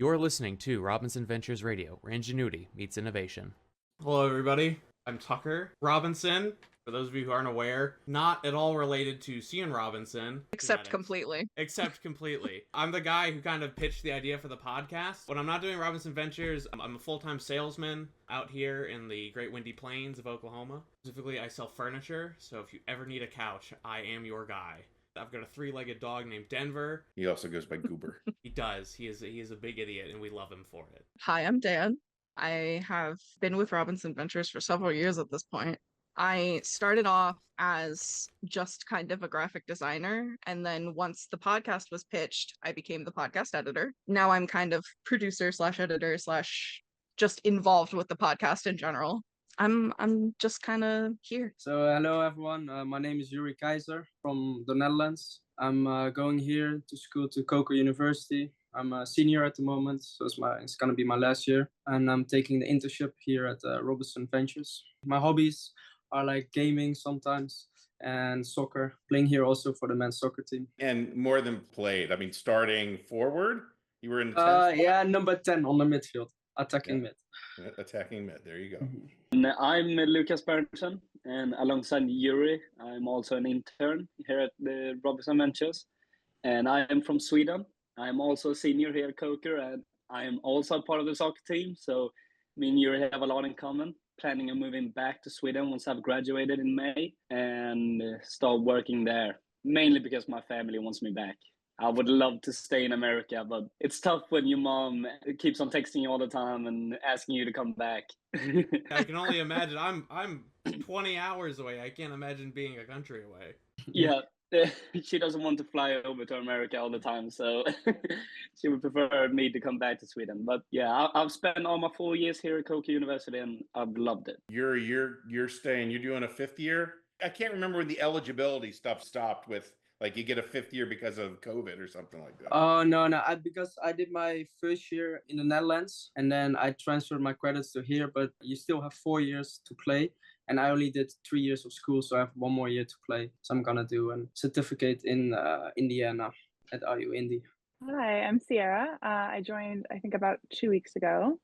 You're listening to Robinson Ventures Radio, where ingenuity meets innovation. Hello, everybody. I'm Tucker Robinson. For those of you who aren't aware, not at all related to Cian Robinson. Except completely. I'm the guy who kind of pitched the idea for the podcast. When I'm not doing Robinson Ventures, I'm a full-time salesman out here in the Great Windy Plains of Oklahoma. Specifically, I sell furniture, so if you ever need a couch, I am your guy. I've got a three-legged dog named Denver. He also goes by Goober. He does. He is a big idiot, and we love him for it. Hi, I'm Dan. I have been with Robinson Ventures for several years at this point. I started off as just kind of a graphic designer, and then once the podcast was pitched, I became the podcast editor. Now I'm kind of producer / editor / just involved with the podcast in general. I'm just kind of here. So hello everyone, my name is Youri Keijser from the Netherlands. I'm going here to school to Coco University. I'm a senior at the moment, so it's gonna be my last year, and I'm taking the internship here at Robinson Ventures. My hobbies are like gaming sometimes and soccer, playing here also for the men's soccer team. And more than played, I mean, starting forward, you were in the 10th Yeah, number 10 on the midfield, attacking mid. Attacking mid, there you go. And I'm Lukas Berntsson, and alongside Youri, I'm also an intern here at the Robinson Ventures, and I am from Sweden. I'm also a senior here at Coker, and I am also part of the soccer team, so me and Youri have a lot in common. Planning on moving back to Sweden once I've graduated in May and start working there, mainly because my family wants me back. I would love to stay in America, but it's tough when your mom keeps on texting you all the time and asking you to come back. I can only imagine. I'm 20 hours away. I can't imagine being a country away. Yeah, she doesn't want to fly over to America all the time, so she would prefer me to come back to Sweden. But yeah, I've spent all my 4 years here at Coker University, and I've loved it. You're staying. You're doing a 5th year. I can't remember when the eligibility stuff stopped with. Like you get a 5th year because of COVID or something like that. Oh, no. Because I did my first year in the Netherlands and then I transferred my credits to here, but you still have 4 years to play. And I only did 3 years of school, so I have 1 more year to play. So I'm going to do a certificate in Indiana at RU Indy. Hi, I'm Sierra. I joined, I think, about 2 weeks ago.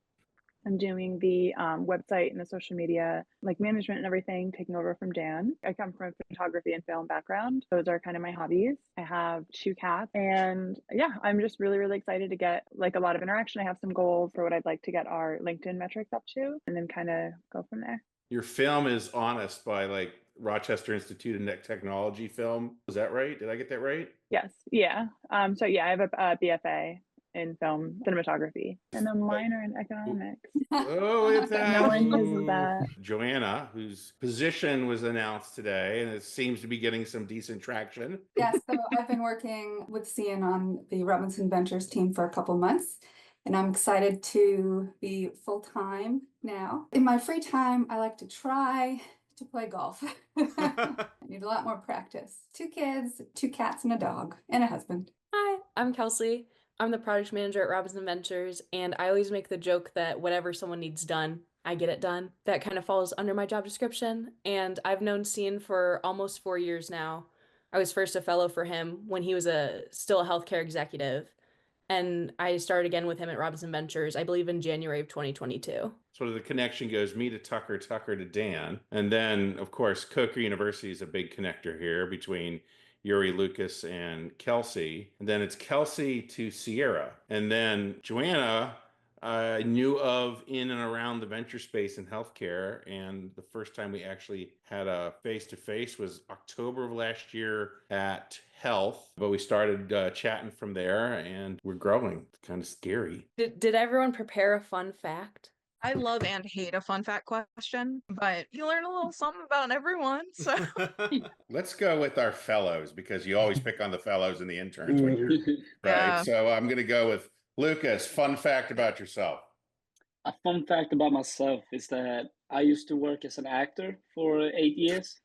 I'm doing the website and the social media, like management and everything, taking over from Dan. I come from a photography and film background. Those are kind of my hobbies. I have 2 cats, and yeah, I'm just really, really excited to get like a lot of interaction. I have some goals for what I'd like to get our LinkedIn metrics up to, and then kind of go from there. Your film is Honest by like Rochester Institute of Technology film. Was that right? Did I get that right? Yes. Yeah. So yeah, I have a BFA in film cinematography and a minor in economics. Oh, look at that. No one uses that. Johanna, whose position was announced today, and it seems to be getting some decent traction. Yes, so I've been working with Cian on the Robinson Ventures team for a couple months, and I'm excited to be full-time now. In my free time, I like to try to play golf. I need a lot more practice. 2 kids, 2 cats, and a dog, and a husband. Hi, I'm Kelsey. I'm the product manager at Robinson Ventures, and I always make the joke that whatever someone needs done, I get it done. That kind of falls under my job description, and I've known Cian for almost 4 years now. I was first a fellow for him when he was still a healthcare executive, and I started again with him at Robinson Ventures, I believe in January of 2022. Sort of the connection goes me to Tucker, Tucker to Dan, and then, of course, Coker University is a big connector here between Youri, Lukas, and Kelsey. And then it's Kelsey to Sierra. And then Johanna I knew of in and around the venture space in healthcare. And the first time we actually had a face-to-face was October of last year at Health. But we started chatting from there, and we're growing. It's kind of scary. Did everyone prepare a fun fact? I love and hate a fun fact question, but you learn a little something about everyone. So let's go with our fellows, because you always pick on the fellows and the interns when you're right. So I'm going to go with Lukas. Fun fact about yourself. A fun fact about myself is that I used to work as an actor for 8 years.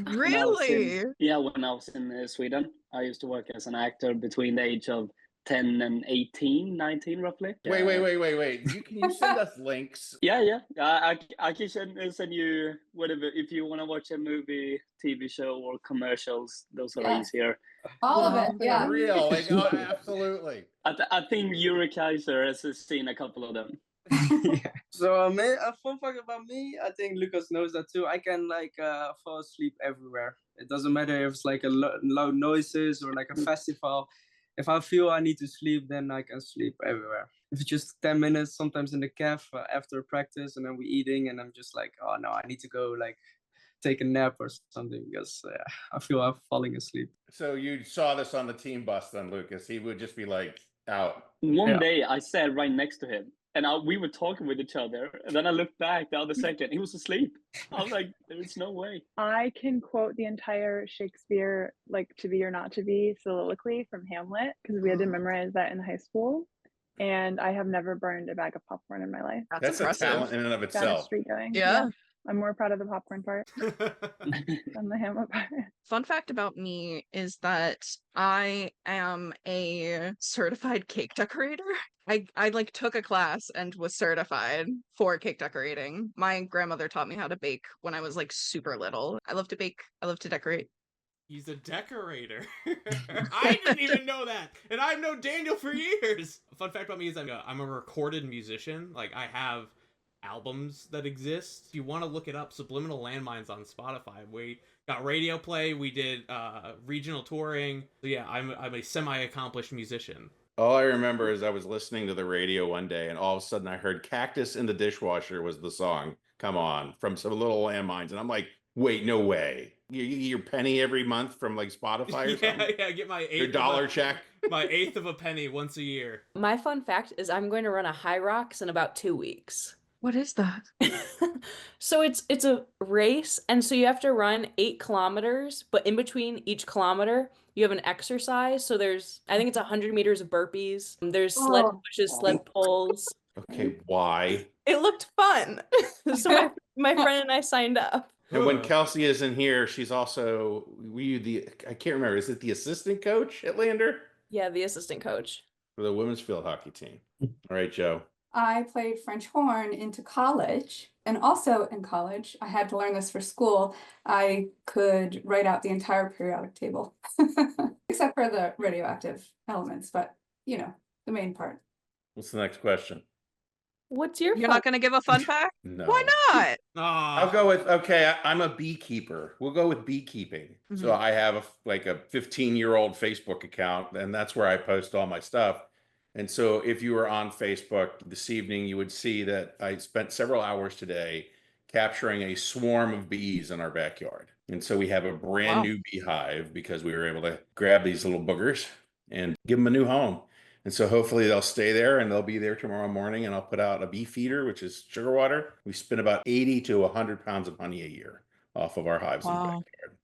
Really? When I was in Sweden, I used to work as an actor between the age of 10 and 18, 19 roughly. Wait. Can you send us links? Yeah. I can send you whatever if you want to watch a movie, TV show, or commercials. Those are Yes. easier. All of it. For Yeah. real. Like, oh, absolutely. I think Youri Keijser has seen a couple of them. So a fun fact about me, I think Lucas knows that too. I can fall asleep everywhere. It doesn't matter if it's like loud noises or like a festival. If I feel I need to sleep, then I can sleep everywhere. If it's just 10 minutes, sometimes in the caf after practice, and then we're eating, and I'm just like, oh no, I need to go like take a nap or something because I feel I'm falling asleep. So you saw this on the team bus then, Lucas. He would just be like out. One day I sat right next to him. And we were talking with each other. And then I looked back the other second. He was asleep. I was like, there's no way. I can quote the entire Shakespeare, like To Be or Not to Be soliloquy from Hamlet, because we had to memorize that in high school. And I have never burned a bag of popcorn in my life. That's a impressive. talent in and of Got a itself. streak going. Yeah. I'm more proud of the popcorn part than the Hamlet part. Fun fact about me is that I am a certified cake decorator. I like took a class and was certified for cake decorating. My grandmother taught me how to bake when I was like super little. I love to bake. I love to decorate. He's a decorator. I didn't even know that. And I've known Daniel for years. A fun fact about me is I'm a recorded musician. Like, I have albums that exist. If you want to look it up, Subliminal Landmines on Spotify. We got radio play. We did regional touring. So yeah, I'm a semi-accomplished musician. All I remember is I was listening to the radio one day, and all of a sudden I heard "Cactus in the Dishwasher" was the song. Come on, from Subliminal Landmines, and I'm like, wait, no way. You get your penny every month from like Spotify or something? Yeah, get my Your dollar check. My eighth of a penny once a year. My fun fact is I'm going to run a High Rocks in about 2 weeks. What is that? So it's a race, and so you have to run 8 kilometers, but in between each kilometer, you have an exercise. So I think it's 100 meters of burpees. There's sled pushes, sled pulls. Okay, why? It looked fun. So my friend and I signed up. And when Kelsey isn't here, she's also I can't remember, is it the assistant coach at Lander? Yeah, the assistant coach. For the women's field hockey team. All right, Joe. I played French horn into college, and also in college, I had to learn this for school. I could write out the entire periodic table, except for the radioactive elements, but you know, the main part. What's the next question? What's your You're fun? not going to give a fun fact? No. Why not? I'll go with, okay, I'm a beekeeper. We'll go with beekeeping. So I have a 15-year-old Facebook account, and that's where I post all my stuff. And so if you were on Facebook this evening, you would see that I spent several hours today capturing a swarm of bees in our backyard. And so we have a brand new beehive because we were able to grab these little boogers and give them a new home. And so hopefully they'll stay there, and they'll be there tomorrow morning, and I'll put out a bee feeder, which is sugar water. We spin about 80 to 100 pounds of honey a year off of our hives in the backyard.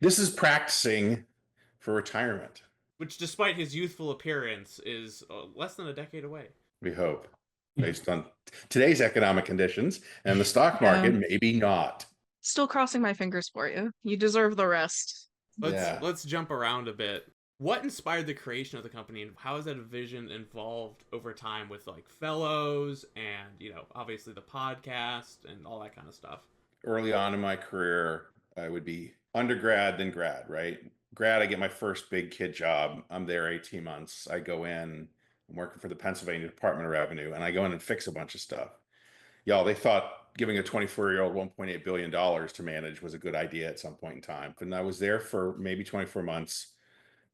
This is practicing for retirement. Which, despite his youthful appearance, is less than a decade away. We hope, based on today's economic conditions and the stock market, maybe not. Still crossing my fingers for you. You deserve the rest. Let's jump around a bit. What inspired the creation of the company, and how has that vision evolved over time with like fellows and, obviously the podcast and all that kind of stuff? Early on in my career, I would be undergrad, then grad, right? Grad, I get my first big kid job. I'm there 18 months. I go in, I'm working for the Pennsylvania Department of Revenue, and I go in and fix a bunch of stuff. Y'all, they thought giving a 24-year-old $1.8 billion to manage was a good idea at some point in time. And I was there for maybe 24 months,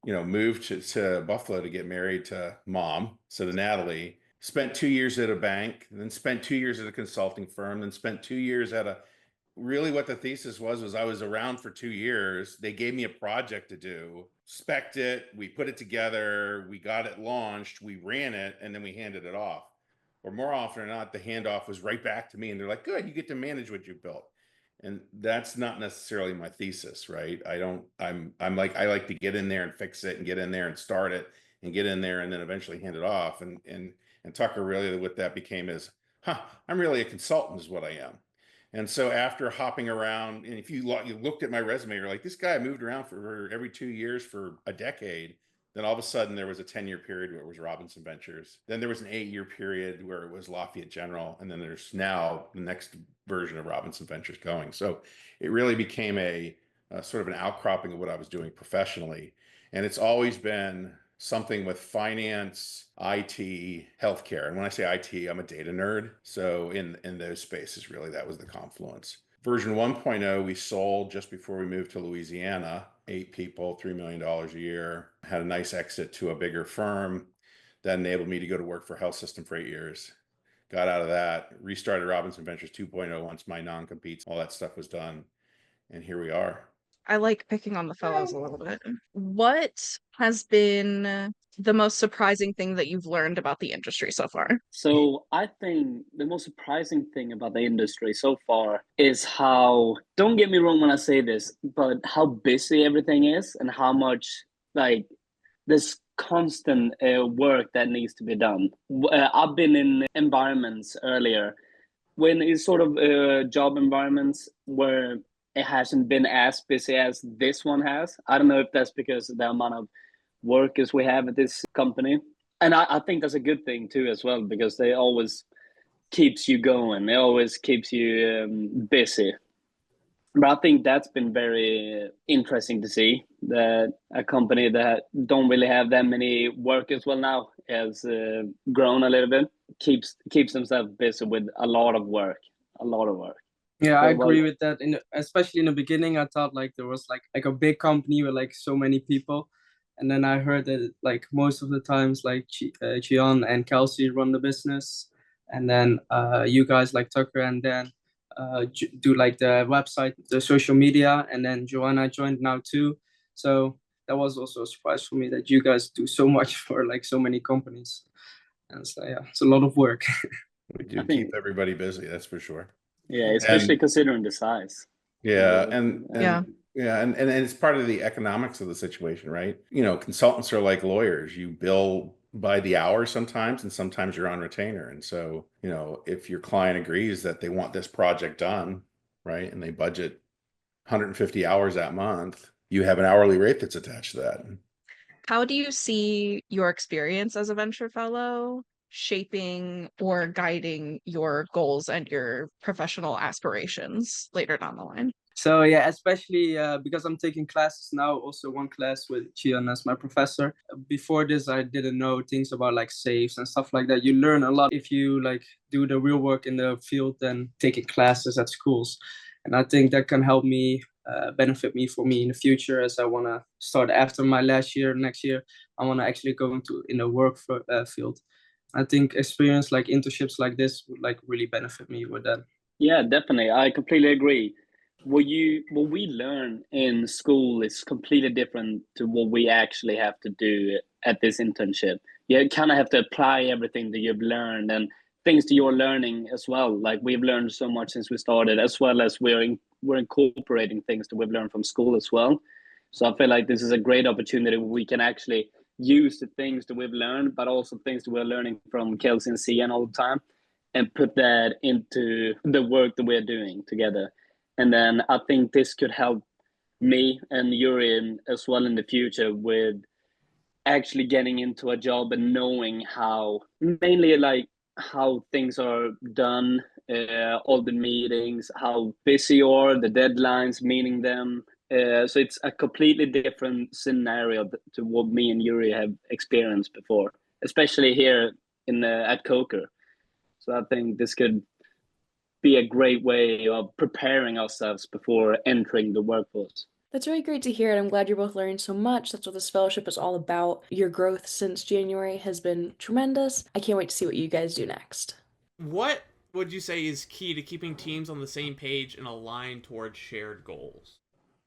moved to Buffalo to get married to mom, so to Natalie, spent 2 years at a bank, then spent 2 years at a consulting firm, then spent 2 years at really what the thesis was I was around for 2 years. They gave me a project to do, spec'd it, we put it together, we got it launched, we ran it, and then we handed it off. Or more often than not, the handoff was right back to me, and they're like, good, you get to manage what you built. And that's not necessarily my thesis, right? I like to get in there and fix it and get in there and start it and get in there and then eventually hand it off. And Tucker really what that became is, I'm really a consultant is what I am. And so after hopping around, and if you looked at my resume, you're like, this guy moved around for every 2 years for a decade. Then all of a sudden there was a 10-year period where it was Robinson Ventures. Then there was an 8-year period where it was Lafayette General. And then there's now the next version of Robinson Ventures going. So it really became a sort of an outcropping of what I was doing professionally. And it's always been something with finance, IT, healthcare. And when I say IT, I'm a data nerd. So in those spaces, really, that was the confluence. Version 1.0, we sold just before we moved to Louisiana, 8 people, $3 million a year, had a nice exit to a bigger firm. That enabled me to go to work for Health System for 8 years. Got out of that, restarted Robinson Ventures 2.0 once my non-competes, all that stuff was done. And here we are. I like picking on the fellows a little bit. What has been the most surprising thing that you've learned about the industry so far? So I think the most surprising thing about the industry so far is how, don't get me wrong when I say this, but how busy everything is and how much like this constant work that needs to be done. I've been in environments earlier when it's sort of job environments where it hasn't been as busy as this one has. I don't know if that's because of the amount of workers we have at this company. And I think that's a good thing too as well, because they always keeps you going. It always keeps you busy. But I think that's been very interesting to see that a company that don't really have that many workers well now has grown a little bit, keeps themselves busy with a lot of work. Yeah, I Well, agree with that. Especially in the beginning, I thought like there was like a big company with like so many people, and then I heard that like most of the times like Gian and Kelsey run the business, and then you guys like Tucker and Dan do like the website, the social media, and then Johanna joined now too. So that was also a surprise for me that you guys do so much for like so many companies, and so yeah, it's a lot of work. We do keep everybody busy, that's for sure. Yeah, especially considering the size. Yeah, and Yeah. and it's part of the economics of the situation, right? You know, consultants are like lawyers. You bill by the hour sometimes, and sometimes you're on retainer. And so, you know, if your client agrees that they want this project done, right, and they budget 150 hours that month, you have an hourly rate that's attached to that. How do you see your experience as a venture fellow shaping or guiding your goals and your professional aspirations later down the line? So yeah, especially because I'm taking classes now, also one class with Gian as my professor. Before this, I didn't know things about like safes and stuff like that. You learn a lot if you like do the real work in the field than taking classes at schools. And I think that can help me, benefit me for me in the future as I want to start after my last year, next year. I want to actually go into in the work field. I think experience like internships like this would like really benefit me with that. Yeah, definitely. I completely agree. What we learn in school is completely different to what we actually have to do at this internship. You kind of have to apply everything that you've learned and things that you're learning as well. Like we've learned so much since we started, as well as we're incorporating things that we've learned from school as well. So I feel like this is a great opportunity where we can actually use the things that we've learned, but also things that we're learning from Kelsey and Cian all the time, and put that into the work that we're doing together. And then I think this could help me and Youri as well in the future with actually getting into a job and knowing how, mainly like how things are done, all the meetings, how busy you are, the deadlines, meeting them. So it's a completely different scenario to what me and Youri have experienced before, especially here at Coker. So I think this could be a great way of preparing ourselves before entering the workforce. That's really great to hear, and I'm glad you're both learning so much. That's what this fellowship is all about. Your growth since January has been tremendous. I can't wait to see what you guys do next. What would you say is key to keeping teams on the same page and aligned towards shared goals?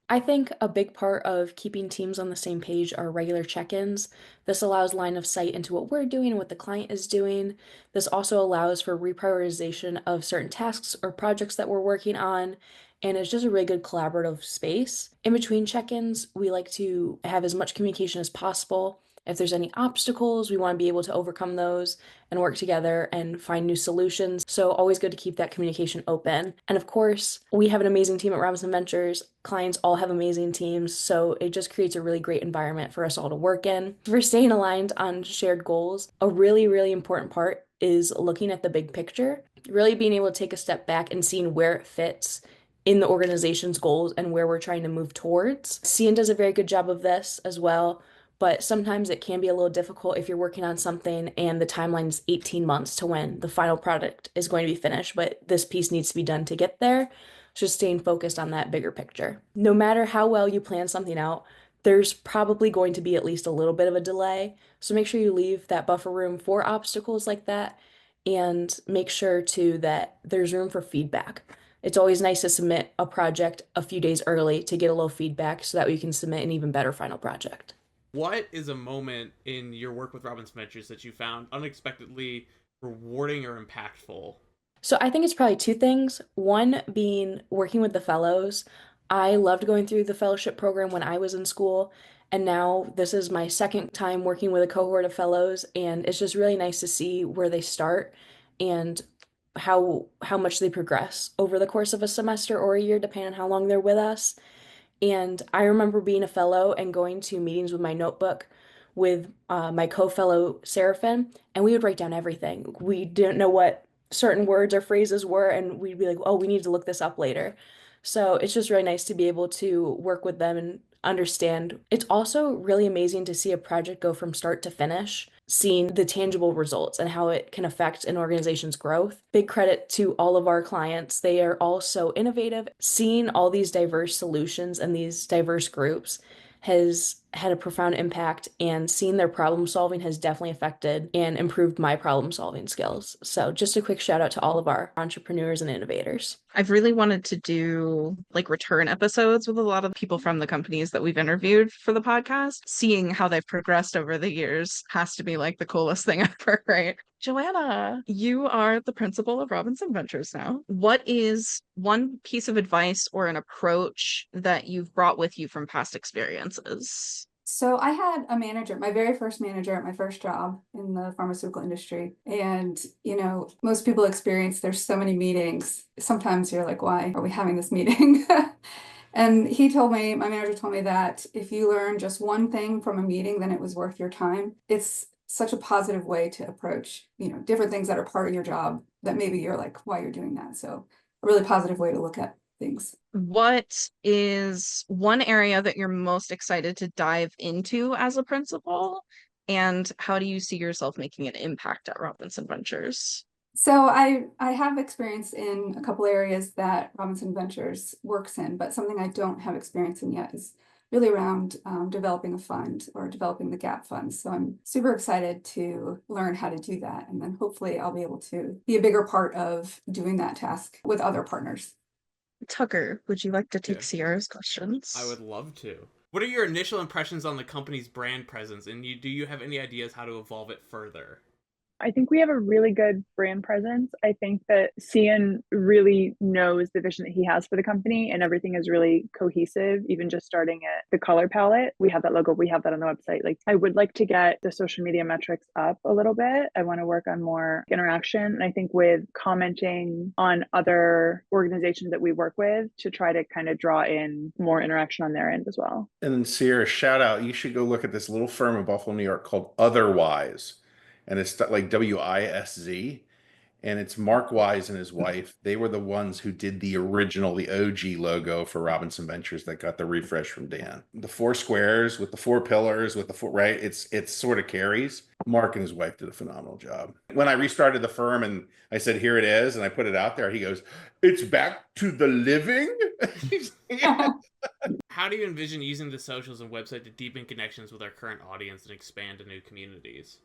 I think a big part of keeping teams on the same page are regular check-ins. This allows line of sight into what we're doing and what the client is doing. This also allows for reprioritization of certain tasks or projects that we're working on, and it's just a really good collaborative space. In between check-ins, we like to have as much communication as possible. If there's any obstacles, we want to be able to overcome those and work together and find new solutions. So always good to keep that communication open. And of course, we have an amazing team at Robinson Ventures. Clients all have amazing teams, so it just creates a really great environment for us all to work in. For staying aligned on shared goals, a really, really important part is looking at the big picture, really being able to take a step back and seeing where it fits in the organization's goals and where we're trying to move towards. Cian does a very good job of this as well, but sometimes it can be a little difficult if you're working on something and the timeline is 18 months to when the final product is going to be finished, but this piece needs to be done to get there. So just staying focused on that bigger picture. No matter how well you plan something out, there's probably going to be at least a little bit of a delay. So make sure you leave that buffer room for obstacles like that, and make sure too that there's room for feedback. It's always nice to submit a project a few days early to get a little feedback so that we can submit an even better final project. What is a moment in your work with Robinson Ventures that you found unexpectedly rewarding or impactful? So I think it's probably two things. One being working with the fellows. I loved going through the fellowship program when I was in school, and now this is my second time working with a cohort of fellows, and it's just really nice to see where they start and how much they progress over the course of a semester or a year, depending on how long they're with us. And I remember being a fellow and going to meetings with my notebook with my co-fellow Seraphin, and we would write down everything. We didn't know what certain words or phrases were, and we'd be like, oh, we need to look this up later. So it's just really nice to be able to work with them and understand. It's also really amazing to see a project go from start to finish, seeing the tangible results and how it can affect an organization's growth. Big credit to all of our clients. They are all so innovative. Seeing all these diverse solutions and these diverse groups has had a profound impact, and seeing their problem solving has definitely affected and improved my problem solving skills. So just a quick shout out to all of our entrepreneurs and innovators. I've really wanted to do like return episodes with a lot of people from the companies that we've interviewed for the podcast. Seeing how they've progressed over the years has to be like the coolest thing ever, right? Johanna, you are the principal of Robinson Ventures now. What is one piece of advice or an approach that you've brought with you from past experiences? So I had a manager, my very first manager at my first job in the pharmaceutical industry. And, most people experience there's so many meetings. Sometimes you're like, why are we having this meeting? And my manager told me that if you learn just one thing from a meeting, then it was worth your time. It's such a positive way to approach, different things that are part of your job that maybe you're like, why you're doing that. So a really positive way to look at things. What is one area that you're most excited to dive into as a principal? And how do you see yourself making an impact at Robinson Ventures? So I have experience in a couple areas that Robinson Ventures works in, but something I don't have experience in yet is really around developing a fund or developing the gap funds. So I'm super excited to learn how to do that. And then hopefully I'll be able to be a bigger part of doing that task with other partners. Tucker, would you like to take Sierra's questions? I would love to. What are your initial impressions on the company's brand presence, and do you have any ideas how to evolve it further? I think we have a really good brand presence. I think that Cian really knows the vision that he has for the company, and everything is really cohesive, even just starting at the color palette. We have that logo, we have that on the website. Like, I would like to get the social media metrics up a little bit. I want to work on more interaction. And I think with commenting on other organizations that we work with to try to kind of draw in more interaction on their end as well. And then Sierra, shout out, you should go look at this little firm in Buffalo, New York called Otherwise. And it's like WISZ, and it's Mark Wise and his wife. They were the ones who did the OG logo for Robinson Ventures that got the refresh from Dan. The 4 squares with the 4 pillars with the 4, right? It's sort of carries. Mark and his wife did a phenomenal job. When I restarted the firm and I said, here it is, and I put it out there, he goes, it's back to the living. Yeah. How do you envision using the socials and website to deepen connections with our current audience and expand to new communities?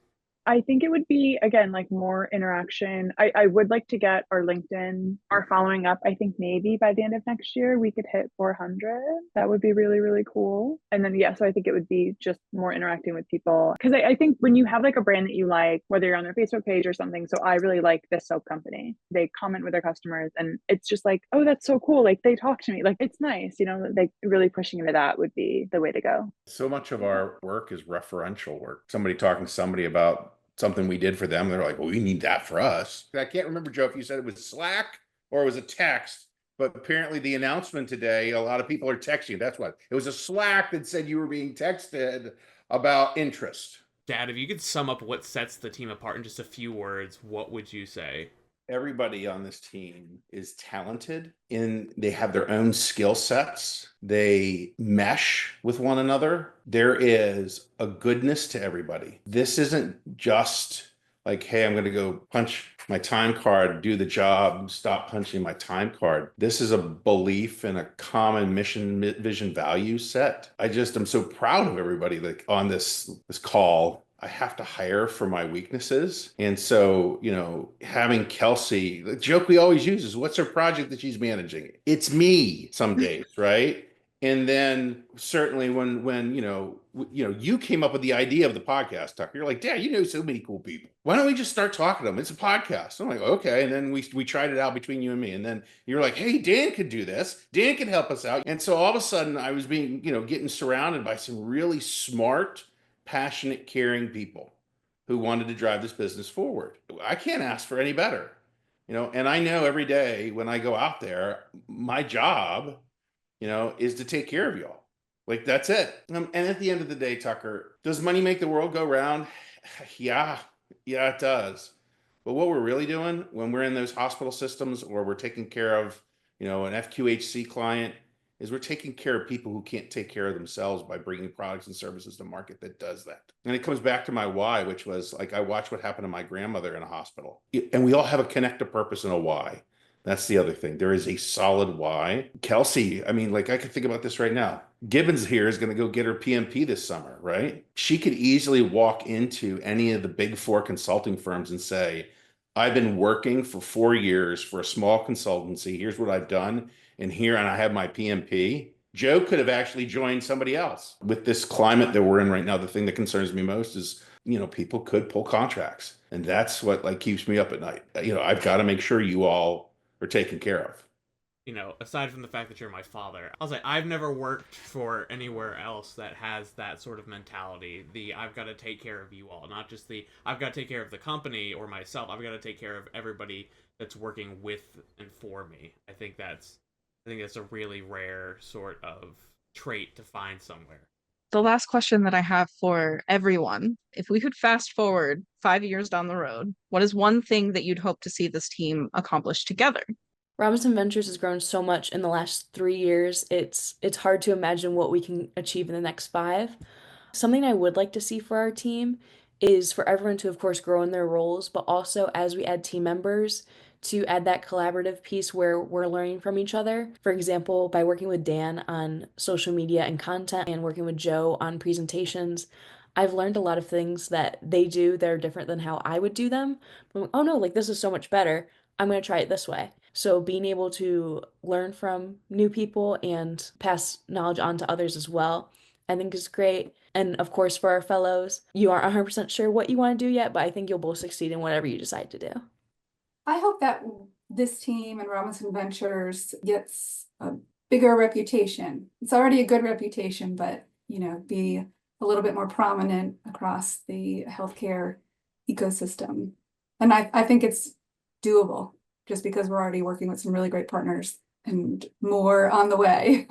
I think it would be, again, like more interaction. I would like to get our LinkedIn, our following up. I think maybe by the end of next year, we could hit 400. That would be really, really cool. And then, yeah, so I think it would be just more interacting with people. Because I think when you have like a brand that you like, whether you're on their Facebook page or something, so I really like this soap company. They comment with their customers and it's just like, oh, that's so cool. Like they talk to me. Like it's nice, like really pushing into that would be the way to go. So much of our work is referential work. Somebody talking to somebody about something we did for them. They're like, well, we need that for us. I can't remember, Joe, if you said it was Slack or it was a text, but apparently the announcement today, a lot of people are texting. That's what it was, a Slack that said you were being texted about interest. Dad, if you could sum up what sets the team apart in just a few words, what would you say? Everybody on this team is talented and they have their own skill sets. They mesh with one another. There is a goodness to everybody. This isn't just like, hey, I'm going to go punch my time card, do the job, stop punching my time card. This is a belief in a common mission, vision, value set. I'm so proud of everybody like on this call. I have to hire for my weaknesses. And so, having Kelsey, the joke we always use is what's her project that she's managing? It's me some days, right? And then certainly when you came up with the idea of the podcast, Tucker, you're like, Dad, you know so many cool people. Why don't we just start talking to them? It's a podcast. I'm like, okay. And then we tried it out between you and me. And then you're like, hey, Dan could do this. Dan could help us out. And so all of a sudden I was getting surrounded by some really smart, passionate, caring people who wanted to drive this business forward. I can't ask for any better, and I know every day when I go out there, my job, is to take care of y'all. Like that's it. And at the end of the day, Tucker, does money make the world go round? Yeah, it does. But what we're really doing when we're in those hospital systems or we're taking care of, an FQHC client, is we're taking care of people who can't take care of themselves by bringing products and services to market that does that. And it comes back to my why, which was like, I watched what happened to my grandmother in a hospital. And we all have a connected purpose and a why. That's the other thing. There is a solid why. Kelsey, I could think about this right now. Gibbons here is going to go get her PMP this summer, right? She could easily walk into any of the big four consulting firms and say, I've been working for 4 years for a small consultancy. Here's what I've done. And I have my PMP. Joe could have actually joined somebody else. With this climate that we're in right now, the thing that concerns me most is, people could pull contracts. And that's what keeps me up at night. I've got to make sure you all are taken care of. Aside from the fact that you're my father, I'll say I've never worked for anywhere else that has that sort of mentality. I've got to take care of you all, not just I've got to take care of the company or myself. I've got to take care of everybody that's working with and for me. I think that's a really rare sort of trait to find somewhere. The last question that I have for everyone, if we could fast forward 5 years down the road, what is one thing that you'd hope to see this team accomplish together? Robinson Ventures has grown so much in the last 3 years. It's hard to imagine what we can achieve in the next 5. Something I would like to see for our team is for everyone to, of course, grow in their roles, but also as we add team members, to add that collaborative piece where we're learning from each other. For example, by working with Dan on social media and content and working with Joe on presentations, I've learned a lot of things that they do that are different than how I would do them. I'm like, oh no, this is so much better. I'm going to try it this way. So being able to learn from new people and pass knowledge on to others as well, I think is great. And of course, for our fellows, you aren't 100% sure what you want to do yet, but I think you'll both succeed in whatever you decide to do. I hope that this team and Robinson Ventures gets a bigger reputation. It's already a good reputation, but, be a little bit more prominent across the healthcare ecosystem. And I think it's doable just because we're already working with some really great partners and more on the way.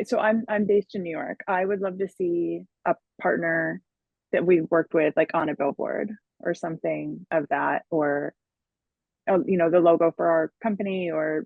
So I'm based in New York. I would love to see a partner that we worked with on a billboard or something of that, or the logo for our company, or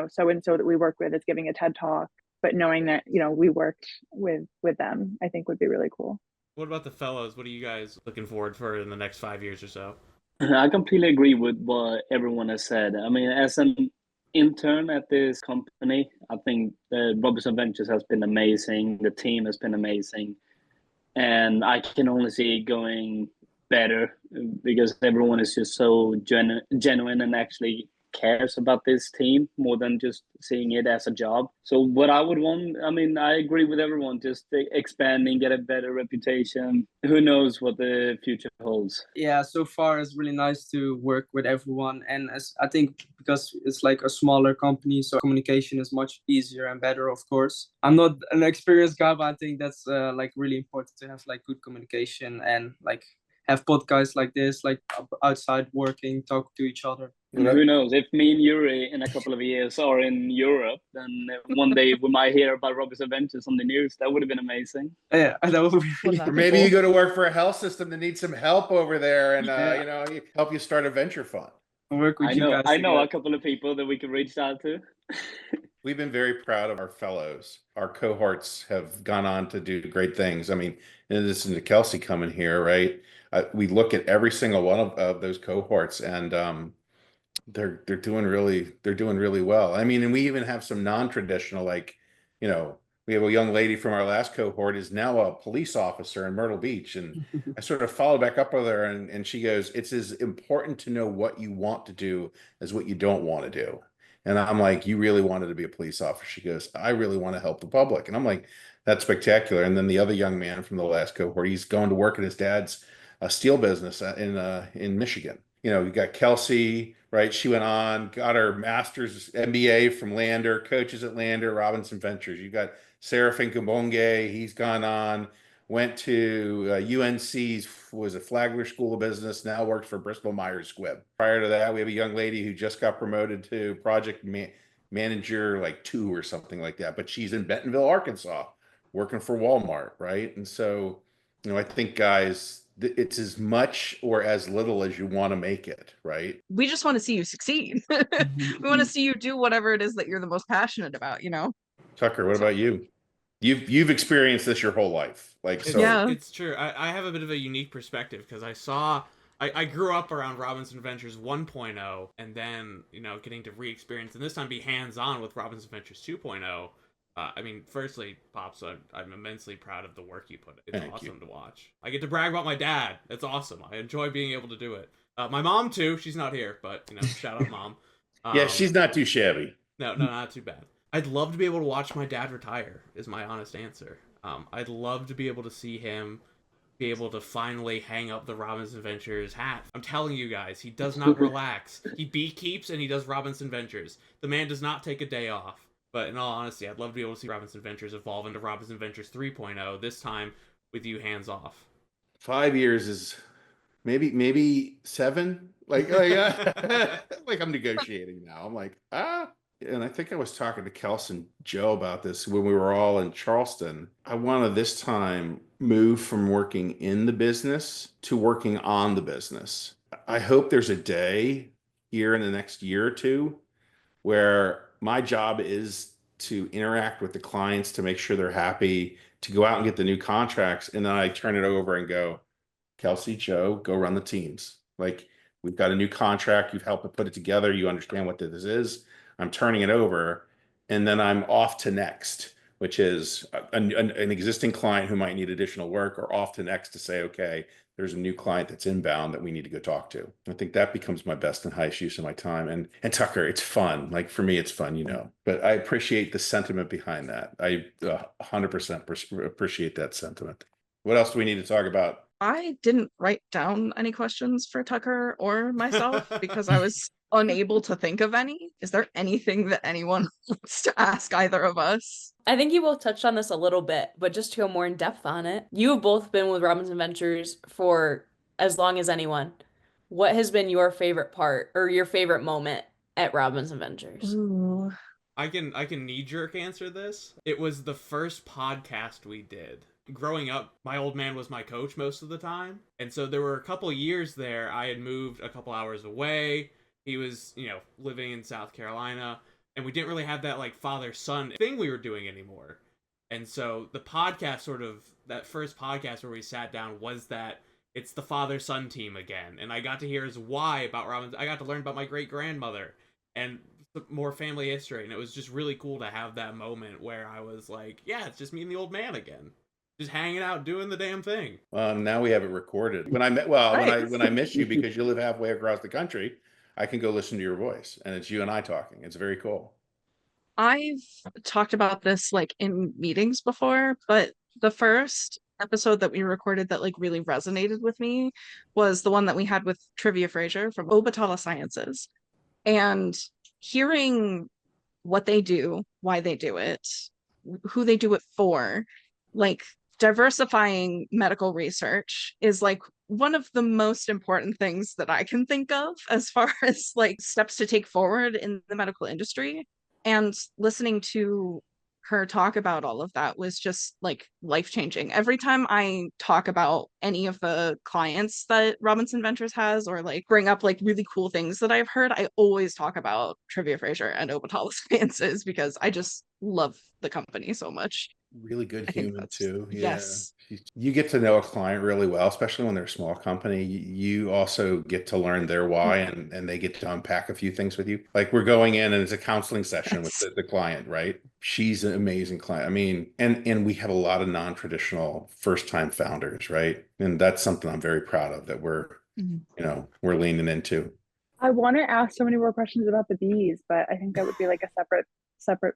so and so that we work with is giving a TED talk, but knowing that we worked with them, I think would be really cool. What about the fellows? What are you guys looking forward for in the next 5 years or so? I completely agree with what everyone has said. As an intern at this company, I think Robinson Ventures has been amazing. The team has been amazing. And I can only see going better because everyone is just so genuine and actually cares about this team more than just seeing it as a job. So what I would want, I mean, I agree with everyone, just expanding, get a better reputation. Who knows what the future holds? Yeah, so far it's really nice to work with everyone, and I think because it's like a smaller company, so communication is much easier and better, of course. I'm not an experienced guy, but I think that's like really important to have like good communication and like have podcasts like this, like outside working, talk to each other. And who knows, if me and Youri in a couple of years are in Europe, then one day we might hear about Robinson Ventures on the news. That would have been amazing. Yeah, that would be really Or maybe you go to work for a health system that needs some help over there and, help you start a venture fund. Work with you guys. I know a couple of people that we could reach out to. We've been very proud of our fellows. Our cohorts have gone on to do great things. I mean, in addition to Kelsey coming here, right? We look at every single one of those cohorts, and they're doing really well. I mean, and we even have some non-traditional, like, we have a young lady from our last cohort is now a police officer in Myrtle Beach. And I sort of followed back up with her, and she goes, it's as important to know what you want to do as what you don't want to do. And I'm like, you really wanted to be a police officer? She goes, I really want to help the public. And I'm like, that's spectacular. And then the other young man from the last cohort, he's going to work at his dad's steel business in Michigan. You got Kelsey, right? She went on, got her master's MBA from Lander, coaches at Lander, Robinson Ventures. You got Serafin Kabonge, he's gone on, went to UNC's, was a Flagler School of Business, now works for Bristol Myers Squibb. Prior to that, we have a young lady who just got promoted to project manager, like 2 or something like that. But she's in Bentonville, Arkansas, working for Walmart, right? And so, I think, guys, it's as much or as little as you want to make it, right? We just want to see you succeed. We want to see you do whatever it is that you're the most passionate about, Tucker, what about you? You've experienced this your whole life, like, so. Yeah. It's true. I have a bit of a unique perspective because I grew up around Robinson Ventures 1.0 and then, getting to re-experience and this time be hands-on with Robinson Ventures 2.0. I mean, firstly, Pops, I'm immensely proud of the work you put in. It's awesome to watch. I get to brag about my dad. It's awesome. I enjoy being able to do it. My mom, too. She's not here, but, shout out, Mom. Yeah, she's not too shabby. No, not too bad. I'd love to be able to watch my dad retire, is my honest answer. I'd love to be able to see him be able to finally hang up the Robinson Ventures hat. I'm telling you guys, he does not relax. He beekeeps and he does Robinson Ventures. The man does not take a day off. But in all honesty, I'd love to be able to see Robinson Ventures evolve into Robinson Ventures 3.0, this time with you hands off. 5 years is maybe 7. Like I'm negotiating now. I'm like, And I think I was talking to Kelsey and Joe about this when we were all in Charleston. I want to this time move from working in the business to working on the business. I hope there's a day here in the next year or two where my job is to interact with the clients to make sure they're happy, to go out and get the new contracts. And then I turn it over and go, Kelsey, Joe, go run the teams. Like, we've got a new contract. You've helped to put it together. You understand what this is. I'm turning it over. And then I'm off to next, which is an existing client who might need additional work, or off to next to say, okay, there's a new client that's inbound that we need to go talk to. I think that becomes my best and highest use of my time. And Tucker, it's fun. Like, for me, it's fun, but I appreciate the sentiment behind that. I 100% appreciate that sentiment. What else do we need to talk about? I didn't write down any questions for Tucker or myself because I was unable to think of any. Is there anything that anyone wants to ask either of us? I think you both touched on this a little bit, but just to go more in depth on it, you have both been with Robinson Ventures for as long as anyone. What has been your favorite part or your favorite moment at Robinson Ventures? Ooh. I can knee-jerk answer this. It was the first podcast we did. Growing up, my old man was my coach most of the time. And so there were a couple years there I had moved a couple hours away. He was, living in South Carolina. And we didn't really have that, like, father-son thing we were doing anymore. And so the podcast, that first podcast where we sat down, was that it's the father-son team again. And I got to hear his why about Robinson. I got to learn about my great-grandmother and more family history. And it was just really cool to have that moment where I was like, yeah, it's just me and the old man again. just hanging out, doing the damn thing. Now we have it recorded. When I met, when I miss you because you live halfway across the country, I can go listen to your voice, and it's you and I talking. It's very cool. I've talked about this like in meetings before, but the first episode that we recorded that like really resonated with me was the one that we had with Trivia Fraser from Obatala Sciences. And hearing what they do, why they do it, who they do it for, like diversifying medical research is like one of the most important things that I can think of as far as like steps to take forward in the medical industry. And listening to her talk about all of that was just like life-changing. Every time I talk about any of the clients that Robinson Ventures has or like bring up like really cool things that I've heard, I always talk about Trivia Fraser and Obatala Sciences because I just love the company so much. Really good I think human that's too. yes. You get to know a client really well, especially when they're a small company. You also get to learn their why, and they get to unpack a few things with you. Like we're going in and it's a counseling session with Yes. the client, right? She's an amazing client. I mean, and we have a lot of non-traditional first-time founders, right? And that's something I'm very proud of that we're, Mhm. we're leaning into. I want to ask so many more questions about the bees, but I think that would be like a separate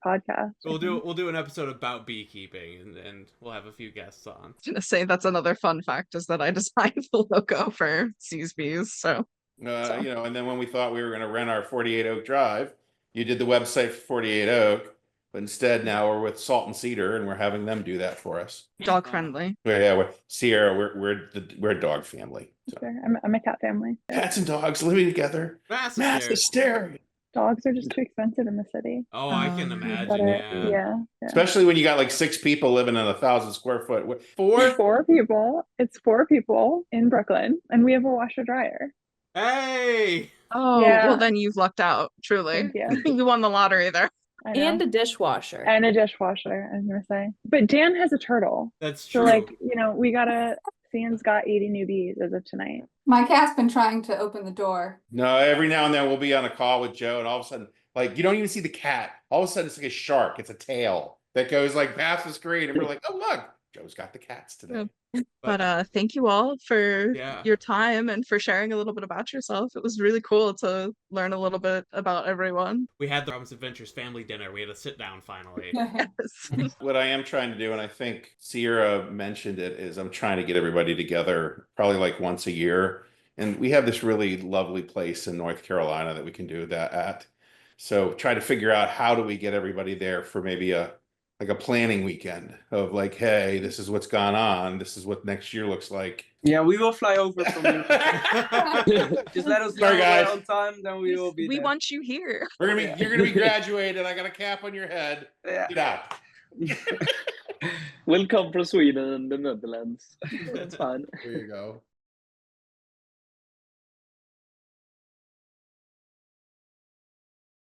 podcast. We'll do an episode about beekeeping, and we'll have a few guests on. I was gonna say that's another fun fact is that I designed the logo for C's Bees. So And then when we thought we were going to rent our 48 Oak Drive, you did the website for 48 Oak, but instead now we're with Salt and Cedar, and we're having them do that for us. dog friendly. We're Sierra. We're a dog family. So. Sure. I'm a cat family. Cats and dogs living together. Mass Mass hysteria. Dogs are just too expensive in the city. Oh, I can Um, imagine. Yeah. Yeah. Especially when you got like 6 people living in 1,000 square foot. Four people. It's 4 people in Brooklyn, and we have a washer dryer. Hey. Oh, Yeah. well then you've lucked out, truly. Thank you. You won the lottery there. I know. And a dishwasher. And a dishwasher, I was gonna say. But Dan has a turtle. That's So true. like, Sam's got 80 newbies as of tonight. My cat's been trying to open the door. No, every now and then we'll be on a call with Joe, and all of a sudden, like, you don't even see the cat. All of a sudden, it's like a shark. It's a tail that goes like past the screen, and we're like, oh, look, Joe's got the cats today. But thank you all for Yeah. your time and for sharing a little bit about yourself. It was really cool to learn a little bit about everyone. We had the Robinson Ventures family dinner. We had to sit down finally. Yes. What I am trying to do, and I think Sierra mentioned it, is I'm trying to get everybody together probably like once a year. And we have this really lovely place in North Carolina that we can do that at. So try to figure out how do we get everybody there for maybe a planning weekend of like, hey, this is what's gone on. This is what next year looks like. Yeah, we will fly over from you. Just let us know Sorry, guys. on time, then we will be We there. want you here. You're gonna be graduated. I got a cap on your head. Yeah. Get out. We'll come from Sweden and the Netherlands. That's fine. There you go.